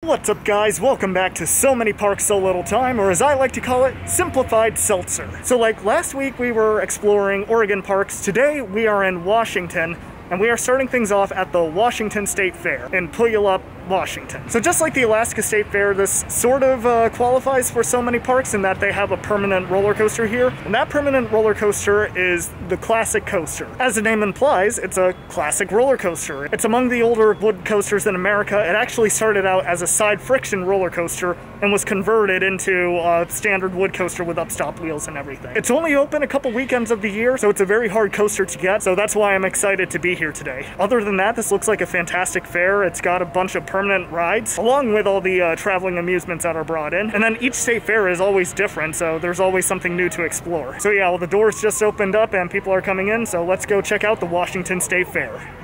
What's up guys, welcome back to So Many Parks So Little Time, or as I like to call it, Simplified Seltzer. So like last week we were exploring Oregon parks, today we are in Washington, and we are starting things off at the Washington State Fair in Puyallup, Washington. So just like the Alaska State Fair, this sort of qualifies for so many parks in that they have a permanent roller coaster here, and that permanent roller coaster is the Classic Coaster. As the name implies, it's a classic roller coaster. It's among the older wood coasters in America. It actually started out as a side friction roller coaster and was converted into a standard wood coaster with upstop wheels and everything. It's only open a couple weekends of the year, so it's a very hard coaster to get, so that's why I'm excited to be here today. Other than that, this looks like a fantastic fair. It's got a bunch of permanent rides, along with all the traveling amusements that are brought in. And then each state fair is always different, so there's always something new to explore. So yeah, well, the doors just opened up and people are coming in, so let's go check out the Washington State Fair.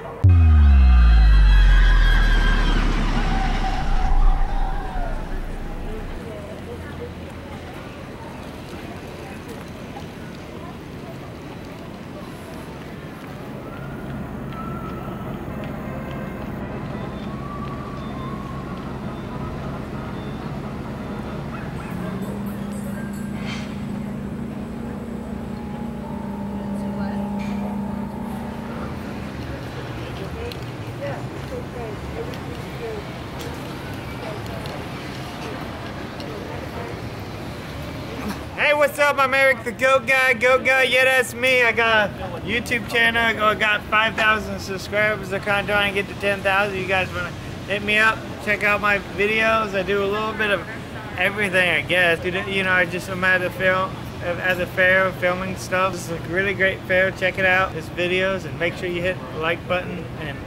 Hey, what's up? I'm Eric the Goat Guy. Yeah, that's me. I got a YouTube channel. I got 5,000 subscribers. I'm kind of trying to get to 10,000. You guys want to hit me up? Check out my videos. I do a little bit of everything, I guess. You know, I'm at a fair filming stuff. This is a really great fair. Check it out. There's videos, and make sure you hit the like button. And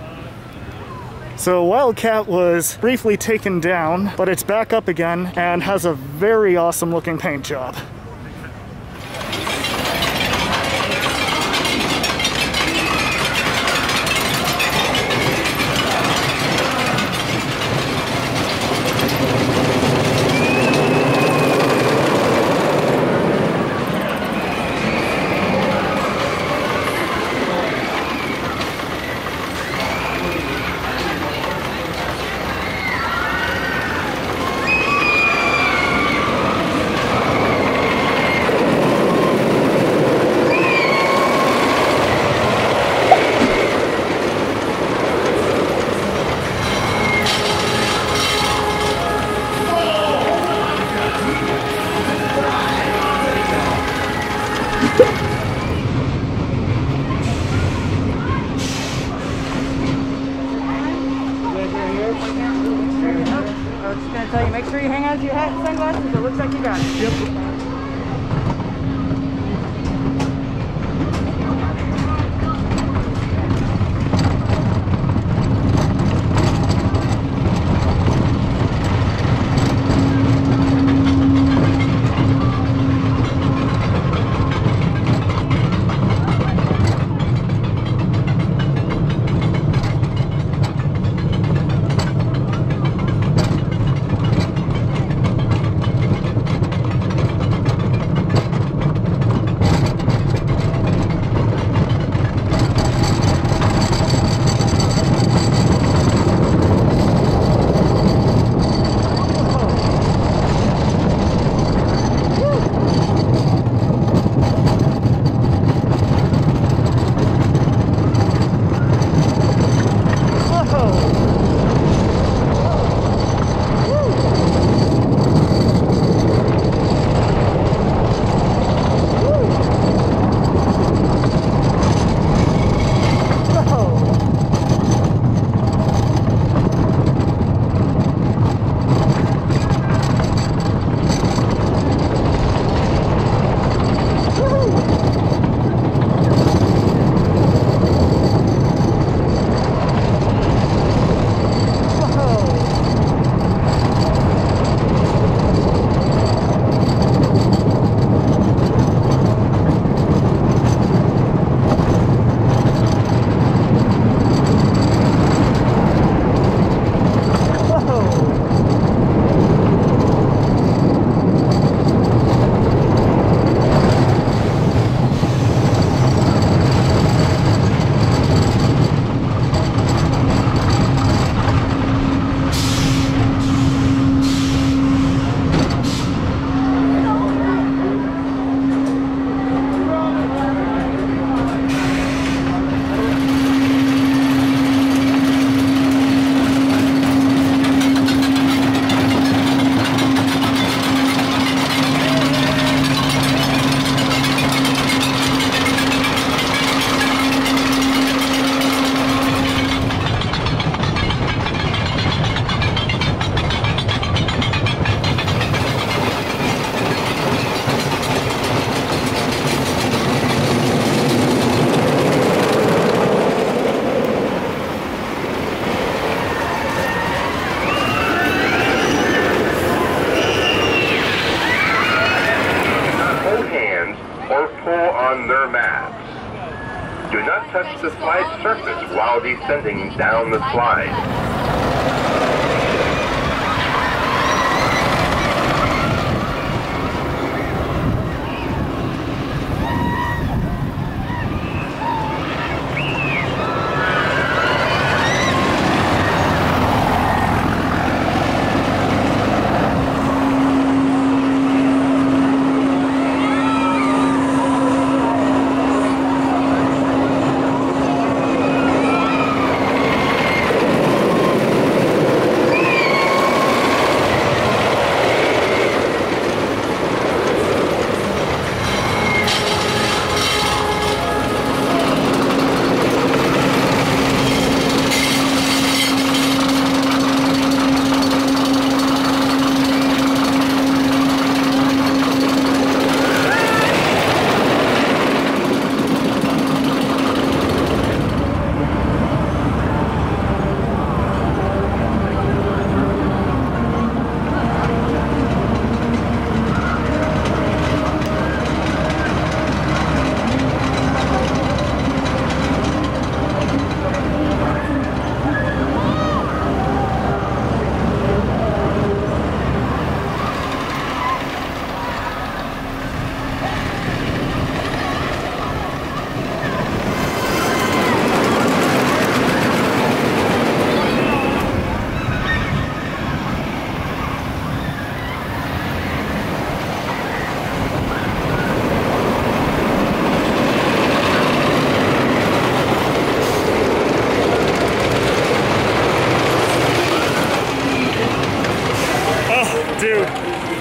so Wildcat was briefly taken down, but it's back up again and has a very awesome looking paint job. I was just going to tell you, make sure you hang on to your hat and sunglasses. It looks like you got it. Yep. touch the slide surface while descending down the slide.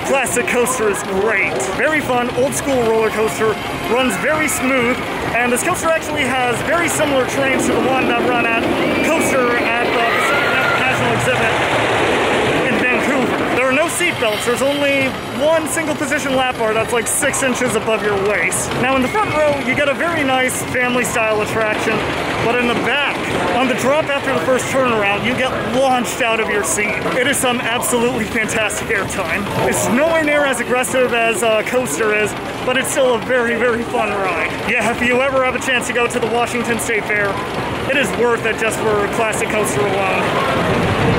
Classic coaster is great. Very fun, old school roller coaster, runs very smooth, and this coaster actually has very similar trains to the one that run at coaster at the Pacific National Exhibit in Vancouver. There are no seat belts. There's only one single position lap bar that's like 6 inches above your waist. Now in the front row, you get a very nice family style attraction, but in the back, on the drop after the first turnaround, you get launched out of your seat. It is some absolutely fantastic airtime. It's nowhere near as aggressive as a coaster is, but it's still a very, very fun ride. Yeah, if you ever have a chance to go to the Washington State Fair, it is worth it just for a classic coaster alone.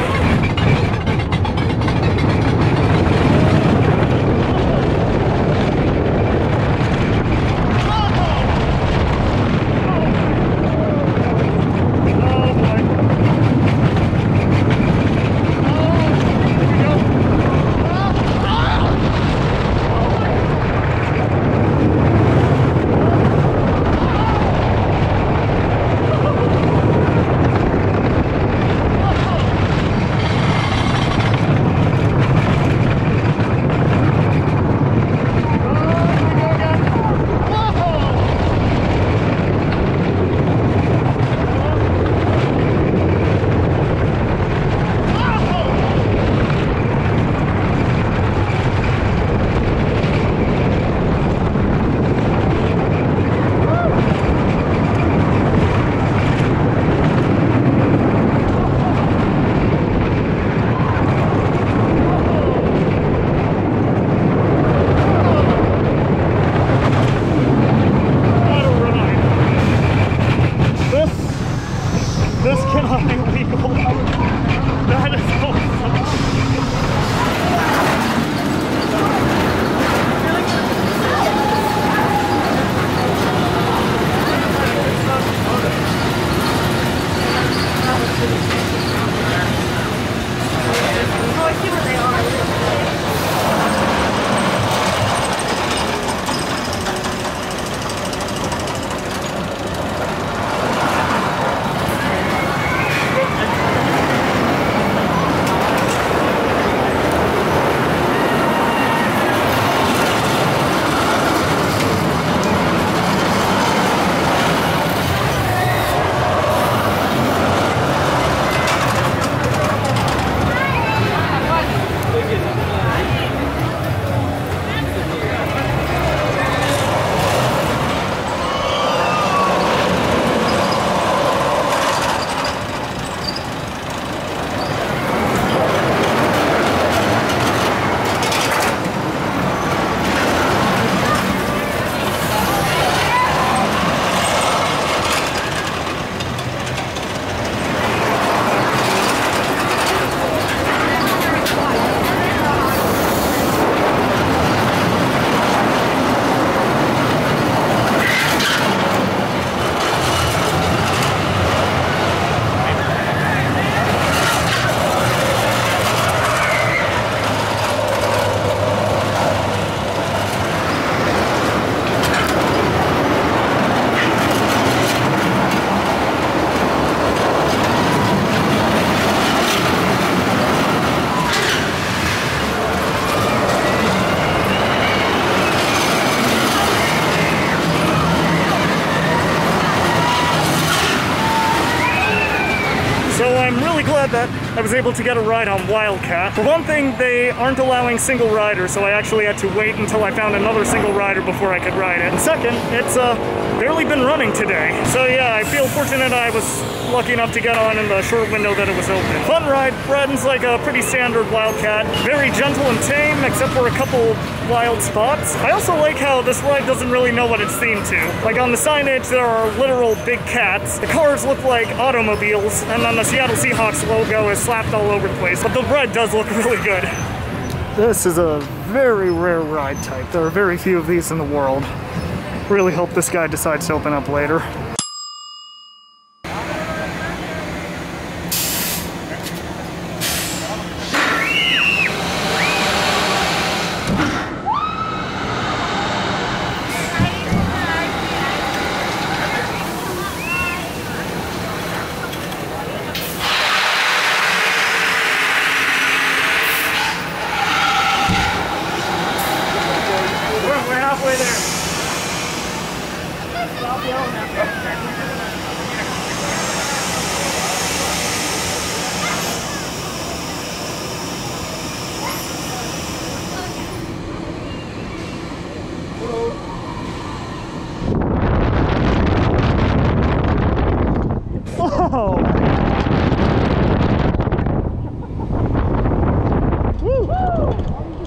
I was able to get a ride on Wildcat. For one thing, they aren't allowing single riders, so I actually had to wait until I found another single rider before I could ride it. And second, it's barely been running today. So yeah, I feel fortunate I was lucky enough to get on in the short window that it was open. Fun ride, runs like a pretty standard Wildcat. Very gentle and tame, except for a couple wild spots. I also like how this ride doesn't really know what it's themed to. Like on the signage, there are literal big cats. The cars look like automobiles, and then the Seattle Seahawks logo is slapped all over the place. But the ride does look really good. This is a very rare ride type. There are very few of these in the world. Really hope this guy decides to open up later. We're halfway there. Oh! Woo!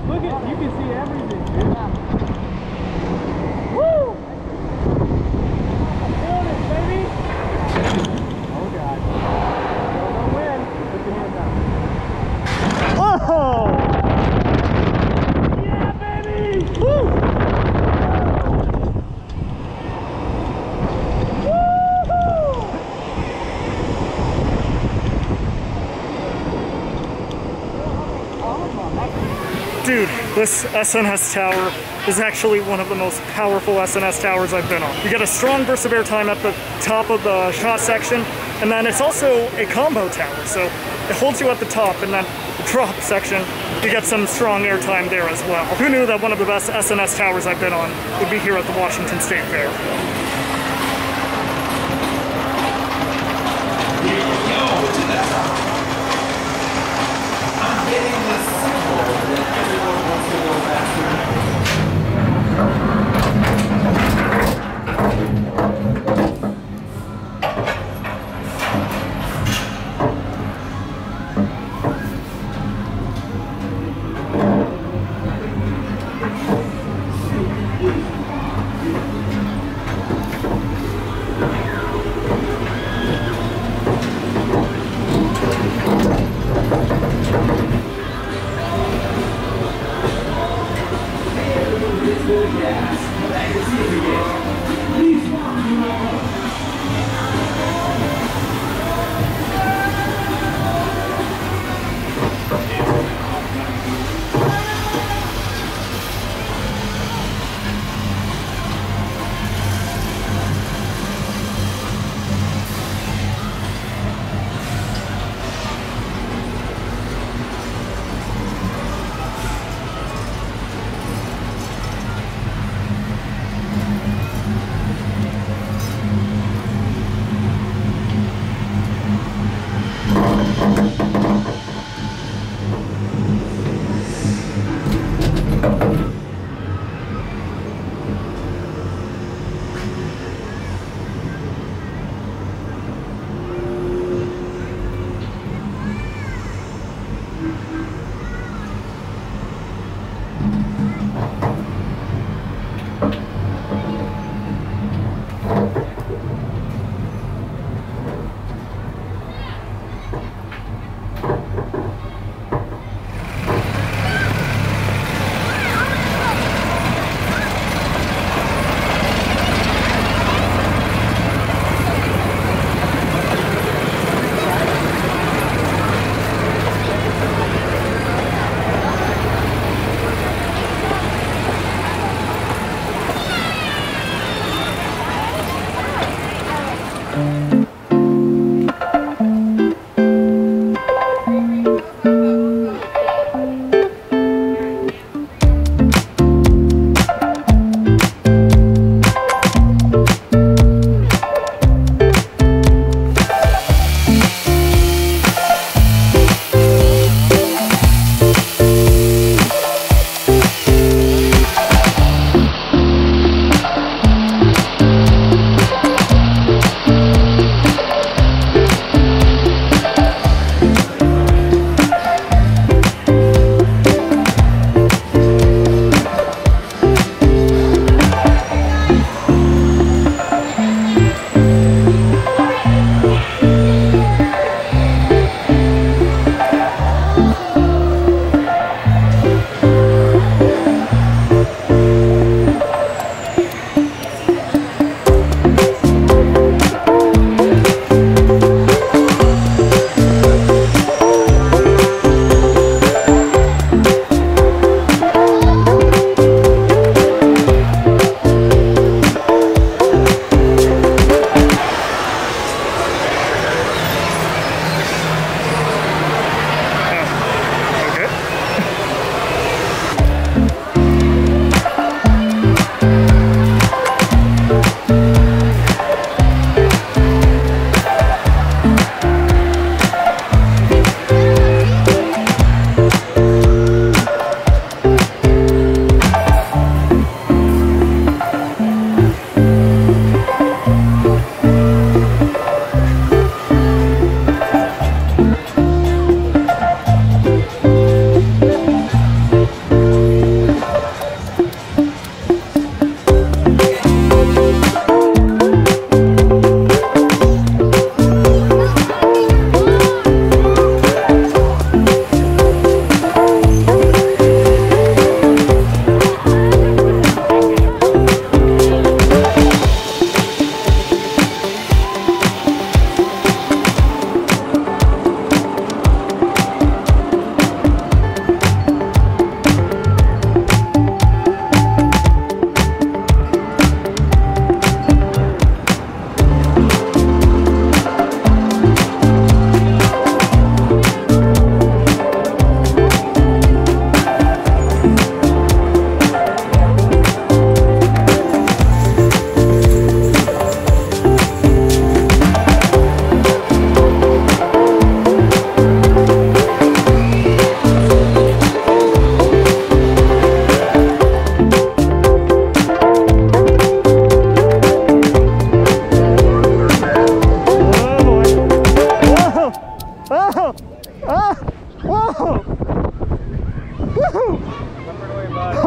Look at, you can see everything, dude. Woo! Feeling it, baby. Oh God. Don't win. Put your hand down. Oh! Yeah, baby. Woo! Dude, this SNS tower is actually one of the most powerful SNS towers I've been on. You get a strong burst of airtime at the top of the shot section, and then it's also a combo tower, so it holds you at the top, and then the drop section, you get some strong airtime there as well. Who knew that one of the best SNS towers I've been on would be here at the Washington State Fair?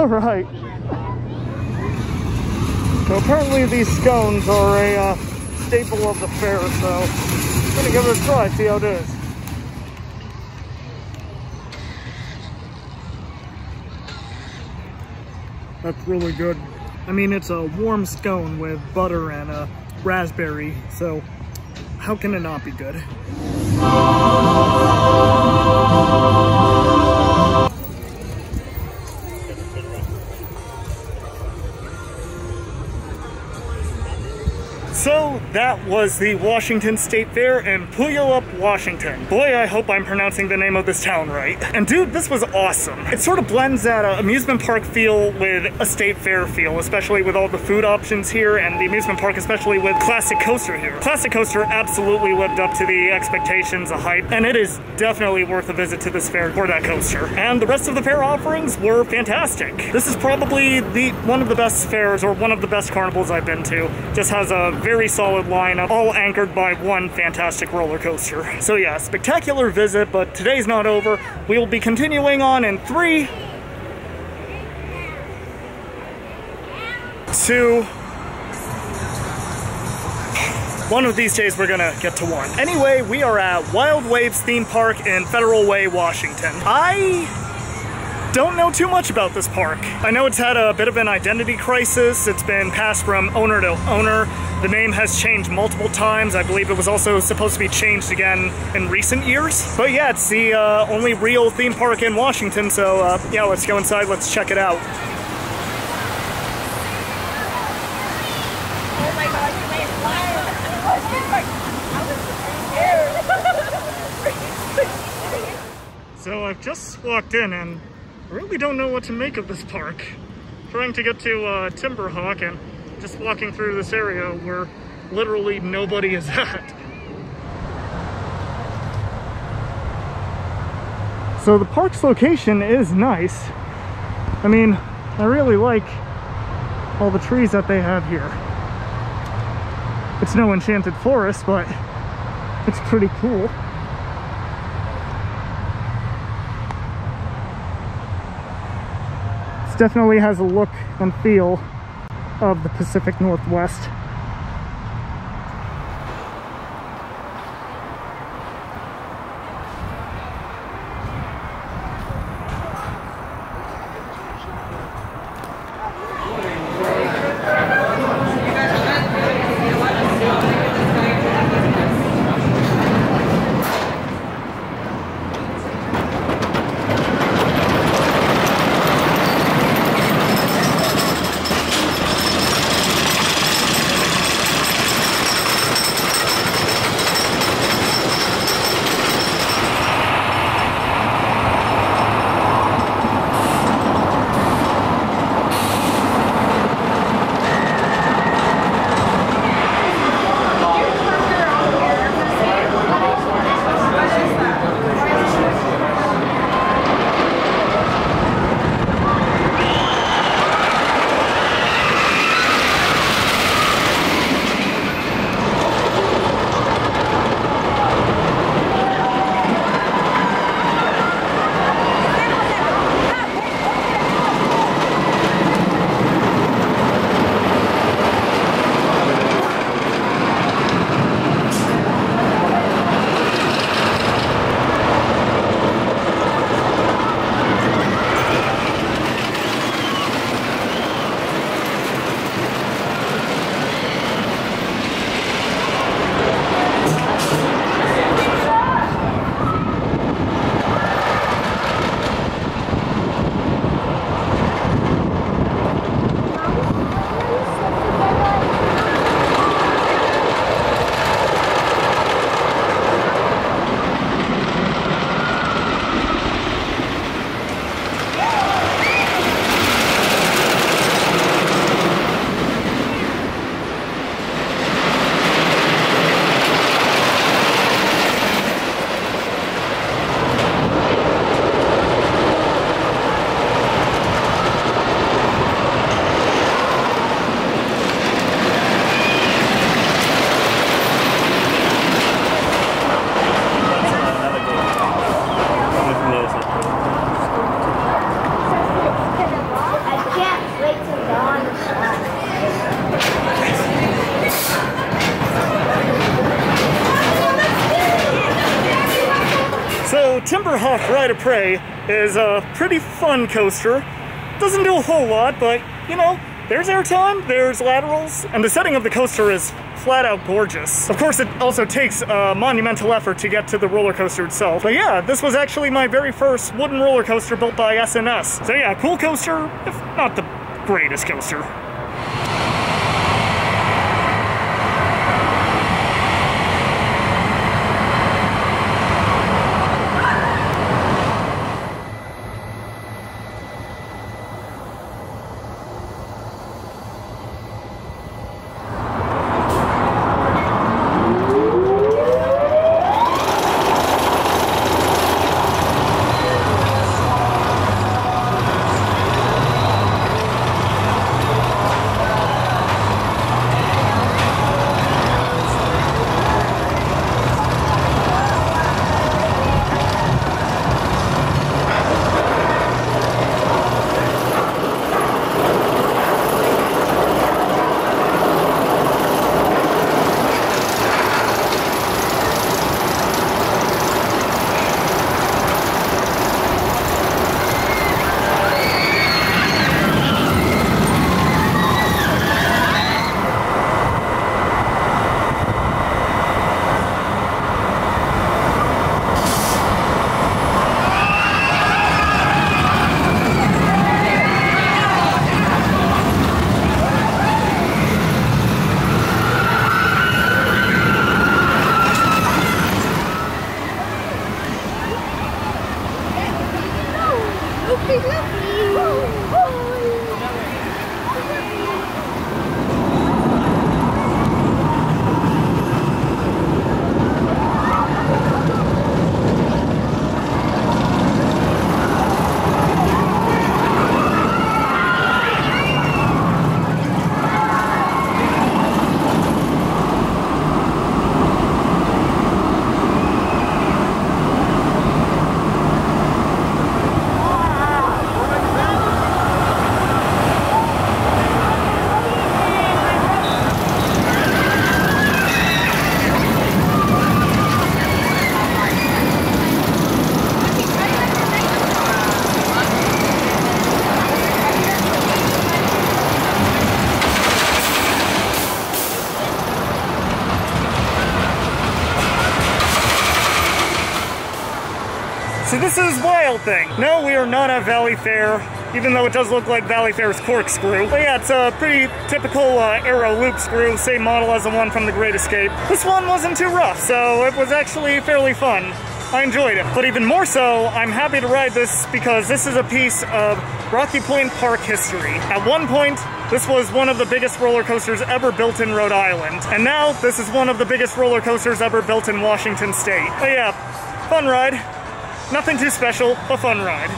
All right. So apparently these scones are a staple of the fair, so I'm gonna give it a try, see how it is. That's really good. I mean, it's a warm scone with butter and a raspberry, so how can it not be good? So that was the Washington State Fair in Puyallup, Washington. Boy, I hope I'm pronouncing the name of this town right. And dude, this was awesome. It sort of blends that amusement park feel with a state fair feel, especially with all the food options here, and the amusement park especially with Classic Coaster here. Classic Coaster absolutely lived up to the expectations, the hype, and it is definitely worth a visit to this fair for that coaster. And the rest of the fair offerings were fantastic. This is probably one of the best fairs, or one of the best carnivals I've been to. Just has a very solid lineup, all anchored by one fantastic roller coaster. So yeah, spectacular visit, but today's not over. We will be continuing on in 3, 2, one of these days we're gonna get to 1. Anyway, we are at Wild Waves theme park in Federal Way, Washington. I don't know too much about this park. I know it's had a bit of an identity crisis. It's been passed from owner to owner. The name has changed multiple times. I believe it was also supposed to be changed again in recent years. But yeah, it's the only real theme park in Washington, so yeah, let's go inside, let's check it out. Oh my God, you made fire! So I've just walked in and I really don't know what to make of this park. Trying to get to Timberhawk and just walking through this area where literally nobody is at. So the park's location is nice. I mean, I really like all the trees that they have here. It's no enchanted forest, but it's pretty cool. It definitely has a look and feel of the Pacific Northwest. Timberhawk Ride of Prey is a pretty fun coaster. Doesn't do a whole lot, but, you know, there's airtime, there's laterals, and the setting of the coaster is flat out gorgeous. Of course, it also takes a monumental effort to get to the roller coaster itself. But yeah, this was actually my very first wooden roller coaster built by SNS. So yeah, cool coaster, if not the greatest coaster. So this is Wild Thing. No, we are not at Valley Fair, even though it does look like Valley Fair's corkscrew. But yeah, it's a pretty typical Aero loop screw, same model as the one from The Great Escape. This one wasn't too rough, so it was actually fairly fun. I enjoyed it. But even more so, I'm happy to ride this because this is a piece of Rocky Point Park history. At one point, this was one of the biggest roller coasters ever built in Rhode Island. And now, this is one of the biggest roller coasters ever built in Washington State. But yeah, fun ride. Nothing too special, a fun ride.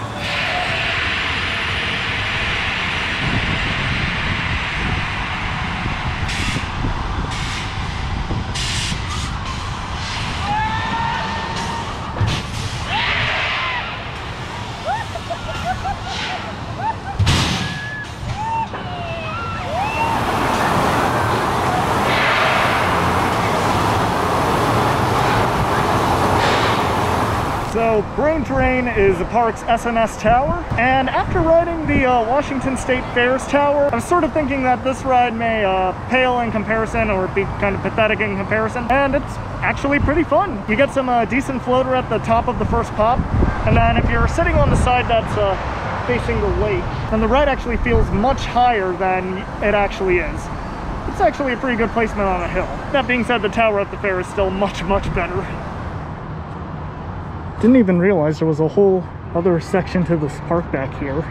So, Brain Drain is the park's SNS tower, and after riding the Washington State Fair's tower, I was sort of thinking that this ride may pale in comparison or be kind of pathetic in comparison, and it's actually pretty fun. You get some decent floater at the top of the first pop, and then if you're sitting on the side that's facing the lake, then the ride actually feels much higher than it actually is. It's actually a pretty good placement on a hill. That being said, the tower at the fair is still much, much better. Didn't even realize there was a whole other section to this park back here.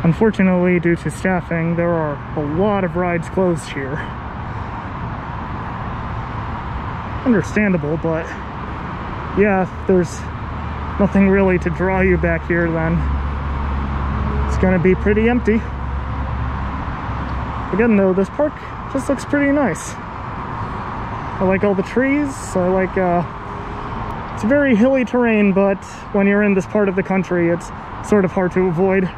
Unfortunately, due to staffing, there are a lot of rides closed here. Understandable, but yeah, if there's nothing really to draw you back here, then it's gonna be pretty empty. Again though, this park just looks pretty nice. I like all the trees. I like, it's very hilly terrain, but when you're in this part of the country, it's sort of hard to avoid.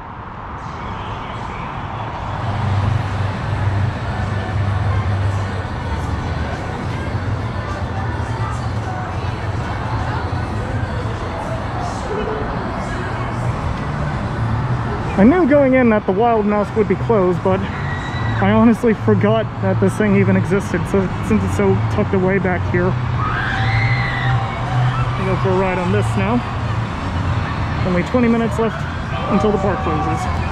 I knew going in that the Wild Mouse would be closed, but I honestly forgot that this thing even existed, so since it's so tucked away back here. I'll go for a ride on this now. Only 20 minutes left until the park closes.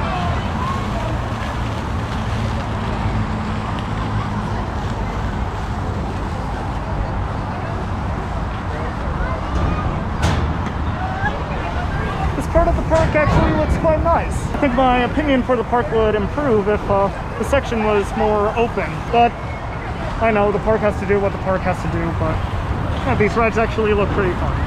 Part of the park actually looks quite nice. I think my opinion for the park would improve if the section was more open, but I know the park has to do what the park has to do, but yeah, these rides actually look pretty fun.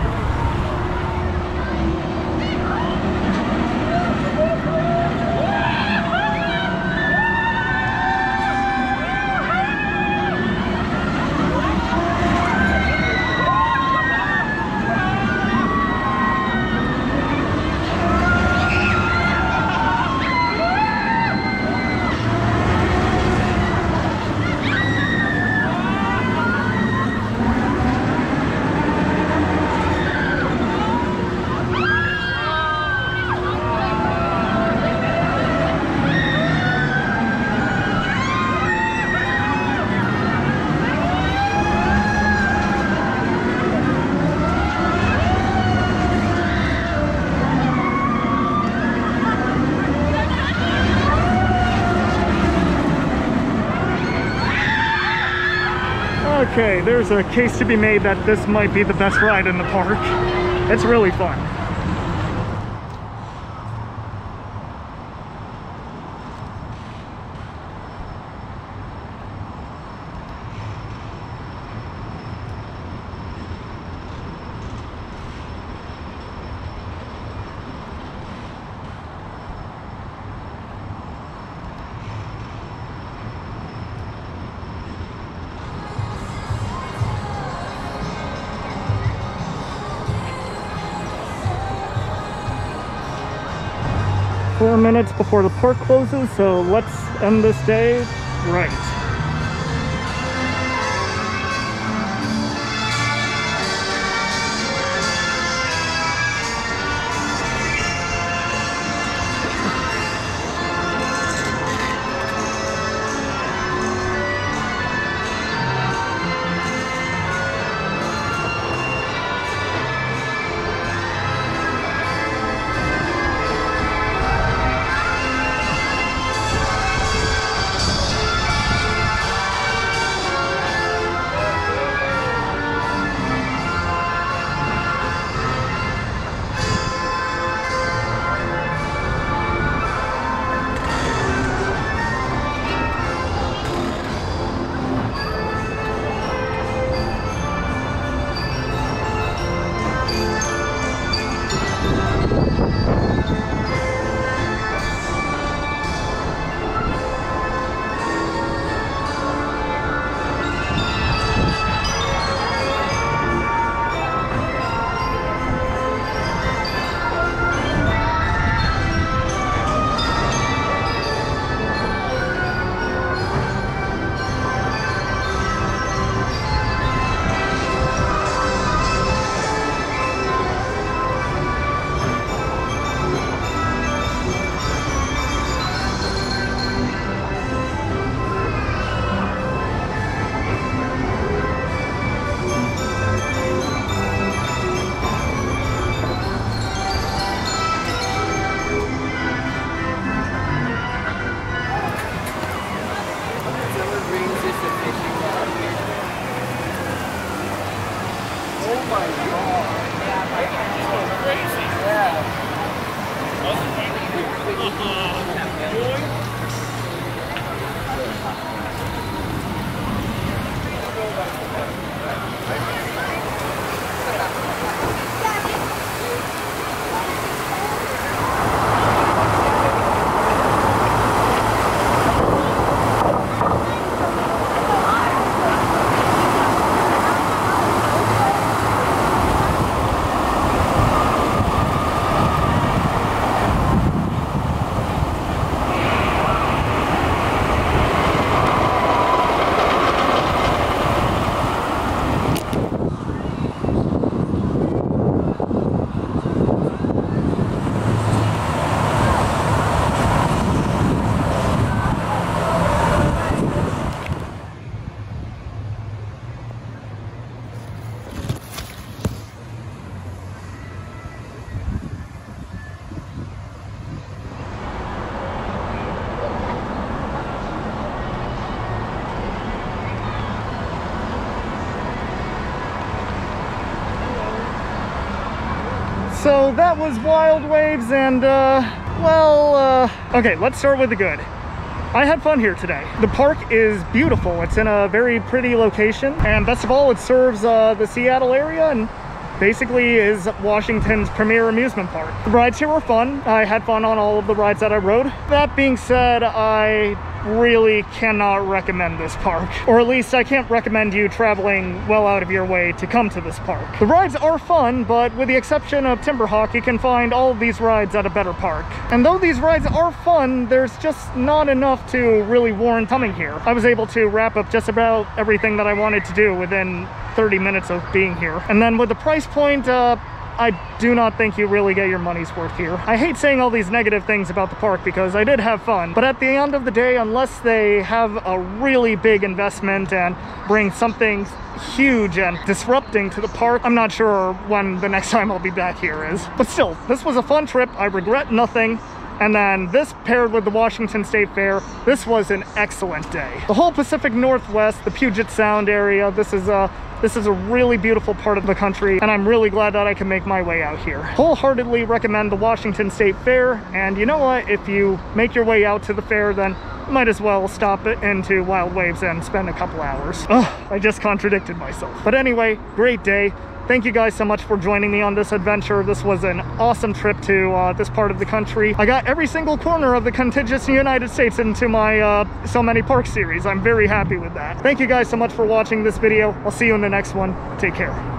Okay, there's a case to be made that this might be the best ride in the park. It's really fun. Four minutes before the park closes, so let's end this day right. So that was Wild Waves, and okay, let's start with the good. I had fun here today. The park is beautiful. It's in a very pretty location, and best of all, it serves the Seattle area and basically is Washington's premier amusement park. The rides here were fun. I had fun on all of the rides that I rode. That being said, I really cannot recommend this park, or at least I can't recommend you traveling well out of your way to come to this park. The rides are fun, but with the exception of Timberhawk, you can find all of these rides at a better park. And though these rides are fun, there's just not enough to really warrant coming here. I was able to wrap up just about everything that I wanted to do within 30 minutes of being here. And then with the price point, I do not think you really get your money's worth here. I hate saying all these negative things about the park because I did have fun, but at the end of the day, unless they have a really big investment and bring something huge and disrupting to the park, I'm not sure when the next time I'll be back here is. But still, this was a fun trip. I regret nothing. And then this paired with the Washington State Fair, this was an excellent day. The whole Pacific Northwest, the Puget Sound area, this is a really beautiful part of the country, and I'm really glad that I can make my way out here. Wholeheartedly recommend the Washington State Fair, and you know what? If you make your way out to the fair, then you might as well stop it into Wild Waves and spend a couple hours. Ugh, I just contradicted myself. But anyway, great day. Thank you guys so much for joining me on this adventure. This was an awesome trip to this part of the country. I got every single corner of the contiguous United States into my So Many Parks series. I'm very happy with that. Thank you guys so much for watching this video. I'll see you in the next one. Take care.